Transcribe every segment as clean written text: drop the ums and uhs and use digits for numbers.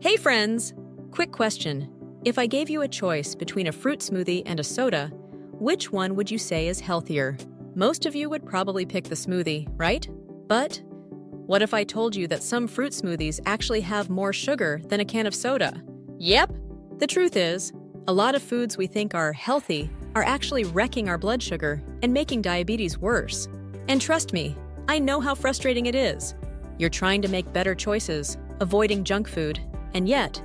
Hey friends! Quick question. If I gave you a choice between a fruit smoothie and a soda, which one would you say is healthier? Most of you would probably pick the smoothie, right? But what if I told you that some fruit smoothies actually have more sugar than a can of soda? Yep! The truth is, a lot of foods we think are healthy are actually wrecking our blood sugar and making diabetes worse. And trust me, I know how frustrating it is. You're trying to make better choices, avoiding junk food, and yet,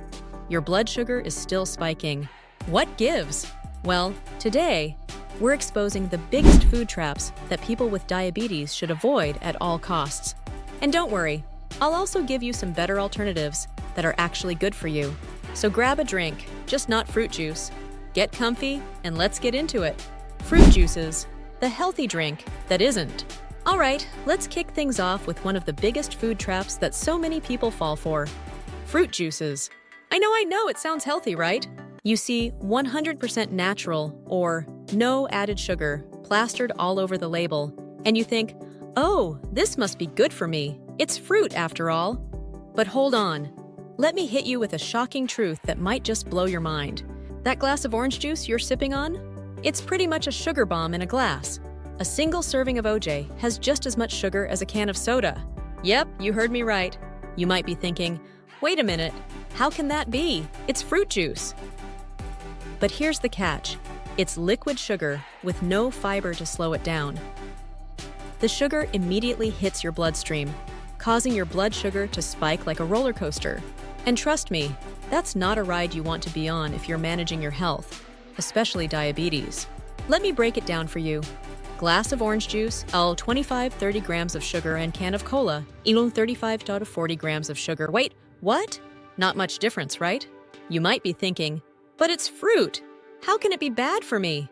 your blood sugar is still spiking. What gives? Well, today, we're exposing the biggest food traps that people with diabetes should avoid at all costs. And don't worry, I'll also give you some better alternatives that are actually good for you. So grab a drink, just not fruit juice. Get comfy, and let's get into it. Fruit juices, the healthy drink that isn't. All right, let's kick things off with one of the biggest food traps that so many people fall for. Fruit juices. I know, it sounds healthy, right? You see 100% natural or no added sugar plastered all over the label, and you think, oh, this must be good for me. It's fruit after all. But hold on. Let me hit you with a shocking truth that might just blow your mind. That glass of orange juice you're sipping on? It's pretty much a sugar bomb in a glass. A single serving of OJ has just as much sugar as a can of soda. Yep, you heard me right. You might be thinking, wait a minute, how can that be? It's fruit juice. But here's the catch. It's liquid sugar with no fiber to slow it down. The sugar immediately hits your bloodstream, causing your blood sugar to spike like a roller coaster. And trust me, that's not a ride you want to be on if you're managing your health, especially diabetes. Let me break it down for you. Glass of orange juice, 25-30 grams of sugar, and can of cola, 35 to 40 grams of sugar. Wait, what? Not much difference, right? You might be thinking, but it's fruit. How can it be bad for me?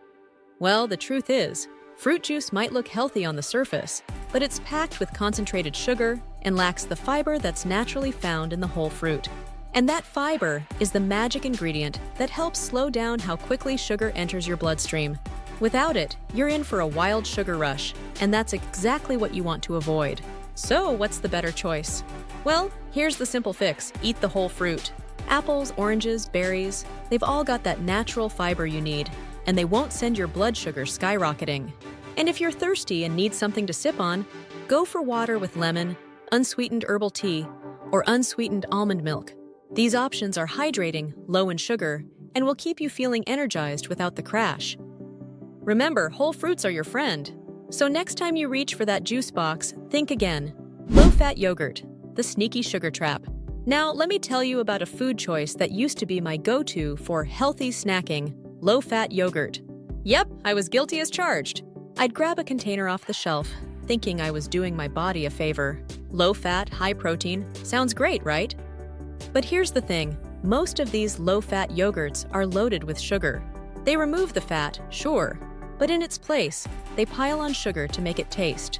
Well, the truth is, fruit juice might look healthy on the surface, but it's packed with concentrated sugar and lacks the fiber that's naturally found in the whole fruit. And that fiber is the magic ingredient that helps slow down how quickly sugar enters your bloodstream. Without it, you're in for a wild sugar rush, and that's exactly what you want to avoid. So, what's the better choice? Well, here's the simple fix: eat the whole fruit. Apples, oranges, berries, they've all got that natural fiber you need, and they won't send your blood sugar skyrocketing. And if you're thirsty and need something to sip on, go for water with lemon, unsweetened herbal tea, or unsweetened almond milk. These options are hydrating, low in sugar, and will keep you feeling energized without the crash. Remember, whole fruits are your friend. So next time you reach for that juice box, think again. Low-fat yogurt, the sneaky sugar trap. Now, let me tell you about a food choice that used to be my go-to for healthy snacking: low-fat yogurt. Yep, I was guilty as charged. I'd grab a container off the shelf, thinking I was doing my body a favor. Low-fat, high-protein, sounds great, right? But here's the thing. Most of these low-fat yogurts are loaded with sugar. They remove the fat, sure, but in its place, they pile on sugar to make it taste,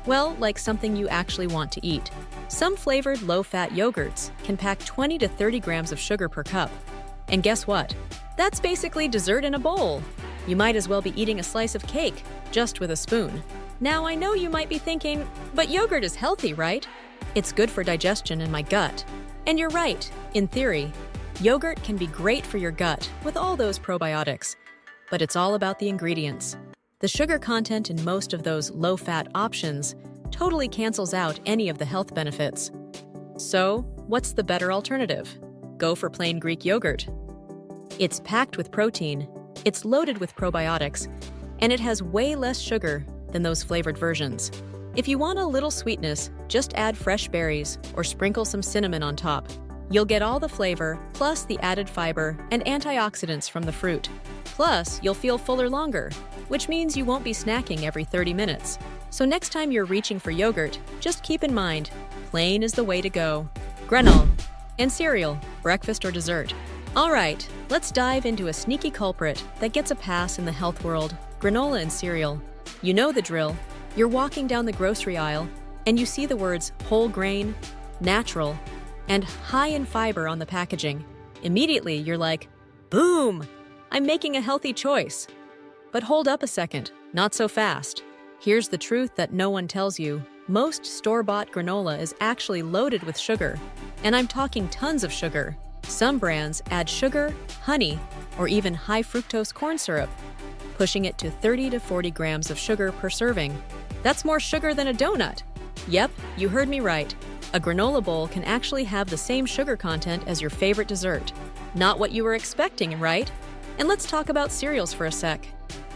well, like something you actually want to eat. Some flavored low-fat yogurts can pack 20 to 30 grams of sugar per cup. And guess what? That's basically dessert in a bowl. You might as well be eating a slice of cake, just with a spoon. Now, I know you might be thinking, but yogurt is healthy, right? It's good for digestion in my gut. And you're right, in theory. Yogurt can be great for your gut with all those probiotics. But it's all about the ingredients. The sugar content in most of those low-fat options totally cancels out any of the health benefits. So, what's the better alternative? Go for plain Greek yogurt. It's packed with protein, it's loaded with probiotics, and it has way less sugar than those flavored versions. If you want a little sweetness, just add fresh berries or sprinkle some cinnamon on top. You'll get all the flavor, plus the added fiber and antioxidants from the fruit. Plus, you'll feel fuller longer, which means you won't be snacking every 30 minutes. So next time you're reaching for yogurt, just keep in mind, plain is the way to go. Granola and cereal, breakfast or dessert. All right, let's dive into a sneaky culprit that gets a pass in the health world: granola and cereal. You know the drill. You're walking down the grocery aisle, and you see the words whole grain, natural, and high in fiber on the packaging. Immediately, you're like, boom! I'm making a healthy choice. But hold up a second, not so fast. Here's the truth that no one tells you. Most store-bought granola is actually loaded with sugar. And I'm talking tons of sugar. Some brands add sugar, honey, or even high fructose corn syrup, pushing it to 30 to 40 grams of sugar per serving. That's more sugar than a donut. Yep, you heard me right. A granola bowl can actually have the same sugar content as your favorite dessert. Not what you were expecting, right? And let's talk about cereals for a sec.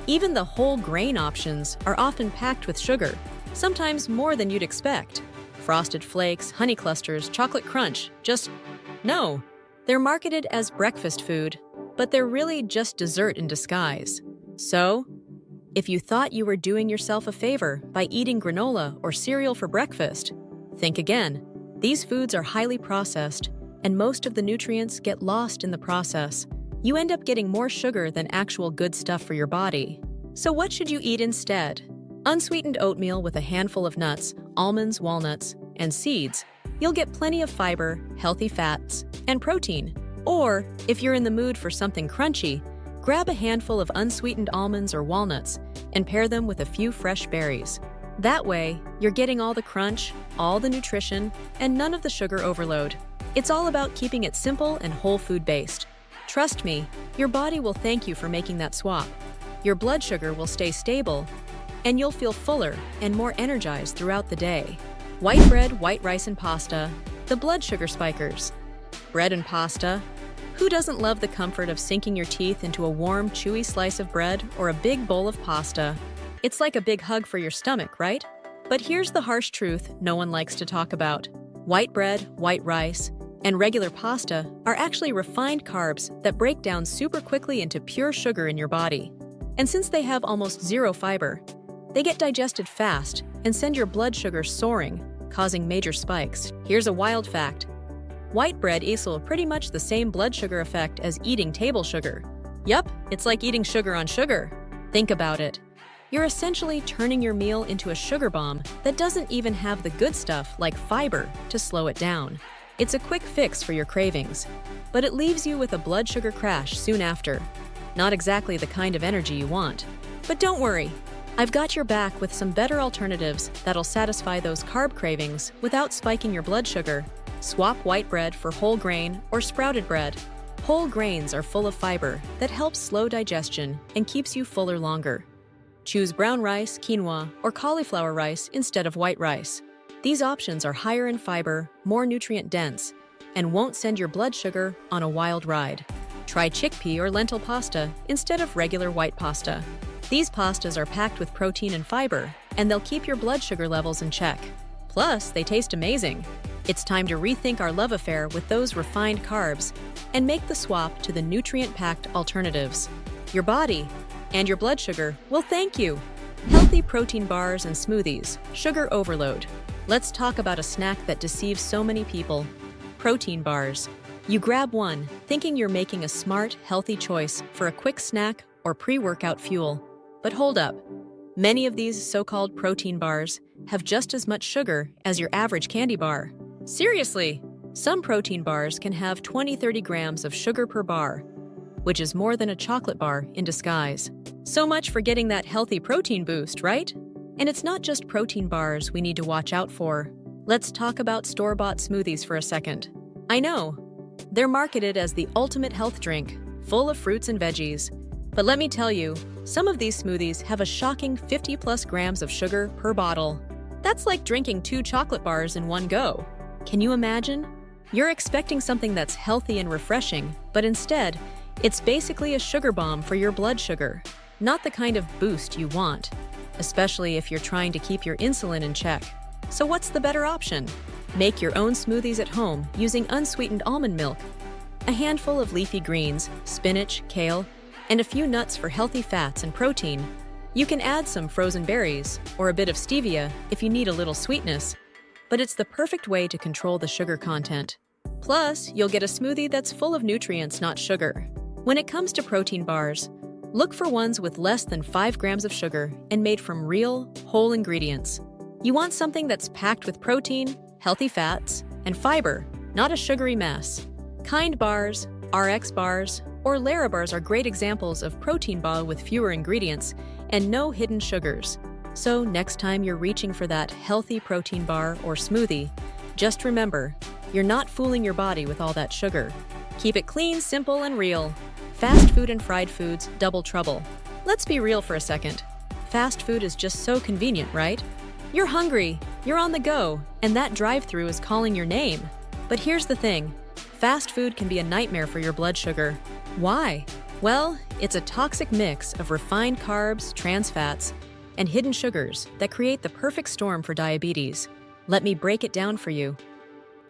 Even the whole grain options are often packed with sugar, sometimes more than you'd expect. Frosted Flakes, Honey Clusters, Chocolate Crunch, no. They're marketed as breakfast food, but they're really just dessert in disguise. So, if you thought you were doing yourself a favor by eating granola or cereal for breakfast, think again. These foods are highly processed, and most of the nutrients get lost in the process. You end up getting more sugar than actual good stuff for your body. So what should you eat instead? Unsweetened oatmeal with a handful of nuts, almonds, walnuts, and seeds. You'll get plenty of fiber, healthy fats, and protein. Or, if you're in the mood for something crunchy, grab a handful of unsweetened almonds or walnuts and pair them with a few fresh berries. That way, you're getting all the crunch, all the nutrition, and none of the sugar overload. It's all about keeping it simple and whole food based. Trust me, your body will thank you for making that swap. Your blood sugar will stay stable, and you'll feel fuller and more energized throughout the day. White bread, white rice, and pasta, the blood sugar spikers. Bread and pasta. Who doesn't love the comfort of sinking your teeth into a warm, chewy slice of bread or a big bowl of pasta? It's like a big hug for your stomach, right? But here's the harsh truth no one likes to talk about. White bread, white rice, and regular pasta are actually refined carbs that break down super quickly into pure sugar in your body. And since they have almost zero fiber, they get digested fast and send your blood sugar soaring, causing major spikes. Here's a wild fact. White bread equals pretty much the same blood sugar effect as eating table sugar. Yup, it's like eating sugar on sugar. Think about it. You're essentially turning your meal into a sugar bomb that doesn't even have the good stuff like fiber to slow it down. It's a quick fix for your cravings, but it leaves you with a blood sugar crash soon after. Not exactly the kind of energy you want. But don't worry, I've got your back with some better alternatives that'll satisfy those carb cravings without spiking your blood sugar. Swap white bread for whole grain or sprouted bread. Whole grains are full of fiber that helps slow digestion and keeps you fuller longer. Choose brown rice, quinoa, or cauliflower rice instead of white rice. These options are higher in fiber, more nutrient-dense, and won't send your blood sugar on a wild ride. Try chickpea or lentil pasta instead of regular white pasta. These pastas are packed with protein and fiber, and they'll keep your blood sugar levels in check. Plus, they taste amazing. It's time to rethink our love affair with those refined carbs and make the swap to the nutrient-packed alternatives. Your body and your blood sugar will thank you. Healthy protein bars and smoothies, sugar overload. Let's talk about a snack that deceives so many people. Protein bars. You grab one, thinking you're making a smart, healthy choice for a quick snack or pre-workout fuel. But hold up. Many of these so-called protein bars have just as much sugar as your average candy bar. Seriously, some protein bars can have 20-30 grams of sugar per bar, which is more than a chocolate bar in disguise. So much for getting that healthy protein boost, right? And it's not just protein bars we need to watch out for. Let's talk about store-bought smoothies for a second. I know, they're marketed as the ultimate health drink, full of fruits and veggies. But let me tell you, some of these smoothies have a shocking 50+ grams of sugar per bottle. That's like drinking 2 chocolate bars in one go. Can you imagine? You're expecting something that's healthy and refreshing, but instead, it's basically a sugar bomb for your blood sugar. Not the kind of boost you want, especially if you're trying to keep your insulin in check. So what's the better option? Make your own smoothies at home using unsweetened almond milk, a handful of leafy greens, spinach, kale, and a few nuts for healthy fats and protein. You can add some frozen berries or a bit of stevia if you need a little sweetness, but it's the perfect way to control the sugar content. Plus, you'll get a smoothie that's full of nutrients, not sugar. When it comes to protein bars, look for ones with less than 5 grams of sugar and made from real, whole ingredients. You want something that's packed with protein, healthy fats, and fiber, not a sugary mess. Kind bars, RX bars, or Lara bars are great examples of protein bar with fewer ingredients and no hidden sugars. So next time you're reaching for that healthy protein bar or smoothie, just remember, you're not fooling your body with all that sugar. Keep it clean, simple, and real. Fast food and fried foods, double trouble. Let's be real for a second. Fast food is just so convenient, right? You're hungry, you're on the go, and that drive-thru is calling your name. But here's the thing. Fast food can be a nightmare for your blood sugar. Why? Well, it's a toxic mix of refined carbs, trans fats, and hidden sugars that create the perfect storm for diabetes. Let me break it down for you.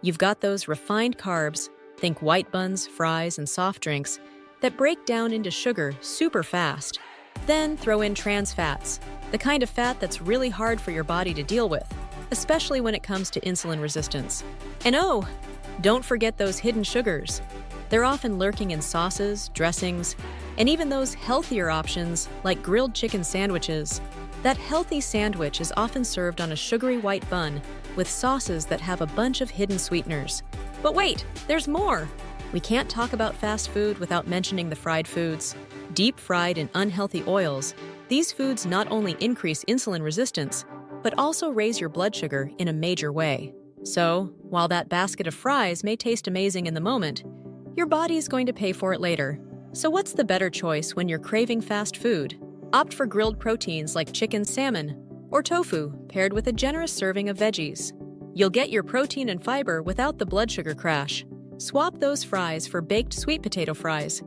You've got those refined carbs, think white buns, fries, and soft drinks, that break down into sugar super fast. Then throw in trans fats, the kind of fat that's really hard for your body to deal with, especially when it comes to insulin resistance. And oh, don't forget those hidden sugars. They're often lurking in sauces, dressings, and even those healthier options like grilled chicken sandwiches. That healthy sandwich is often served on a sugary white bun with sauces that have a bunch of hidden sweeteners. But wait, there's more! We can't talk about fast food without mentioning the fried foods. Deep fried in unhealthy oils, these foods not only increase insulin resistance, but also raise your blood sugar in a major way. So, while that basket of fries may taste amazing in the moment, your body is going to pay for it later. So what's the better choice when you're craving fast food? Opt for grilled proteins like chicken, salmon, or tofu paired with a generous serving of veggies. You'll get your protein and fiber without the blood sugar crash. Swap those fries for baked sweet potato fries.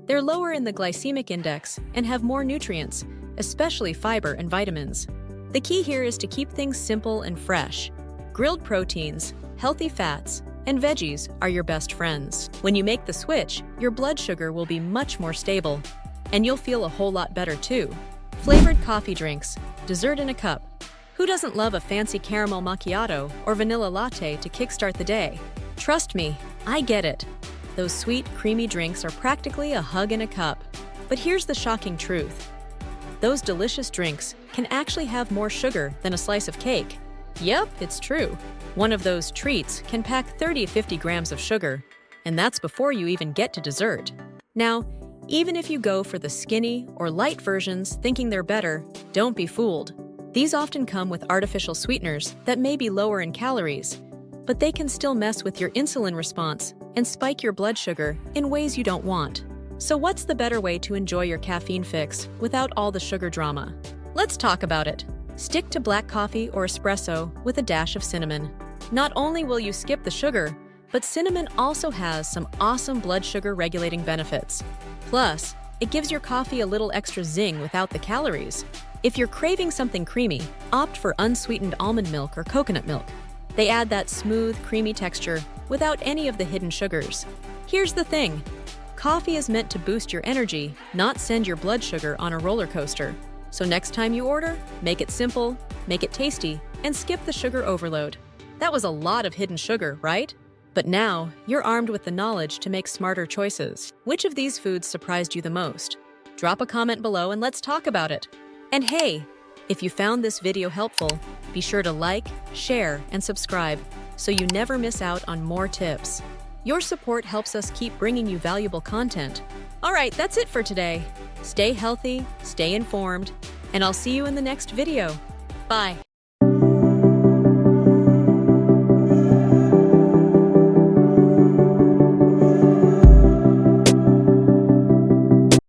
They're lower in the glycemic index and have more nutrients, especially fiber and vitamins. The key here is to keep things simple and fresh. Grilled proteins, healthy fats, and veggies are your best friends. When you make the switch, your blood sugar will be much more stable, and you'll feel a whole lot better too. Flavored coffee drinks, dessert in a cup. Who doesn't love a fancy caramel macchiato or vanilla latte to kickstart the day? Trust me, I get it. Those sweet, creamy drinks are practically a hug in a cup. But here's the shocking truth. Those delicious drinks can actually have more sugar than a slice of cake. Yep, it's true. One of those treats can pack 30 to 50 grams of sugar, and that's before you even get to dessert. Now, even if you go for the skinny or light versions thinking they're better, don't be fooled. These often come with artificial sweeteners that may be lower in calories, but they can still mess with your insulin response and spike your blood sugar in ways you don't want. So what's the better way to enjoy your caffeine fix without all the sugar drama? Let's talk about it. Stick to black coffee or espresso with a dash of cinnamon. Not only will you skip the sugar, but cinnamon also has some awesome blood sugar regulating benefits. Plus, it gives your coffee a little extra zing without the calories. If you're craving something creamy, opt for unsweetened almond milk or coconut milk. They add that smooth, creamy texture without any of the hidden sugars. Here's the thing. Coffee is meant to boost your energy, not send your blood sugar on a roller coaster. So next time you order, make it simple, make it tasty, and skip the sugar overload. That was a lot of hidden sugar, right? But now, you're armed with the knowledge to make smarter choices. Which of these foods surprised you the most? Drop a comment below and let's talk about it. And hey, if you found this video helpful, be sure to like, share, and subscribe so you never miss out on more tips. Your support helps us keep bringing you valuable content. All right, that's it for today. Stay healthy, stay informed, and I'll see you in the next video. Bye.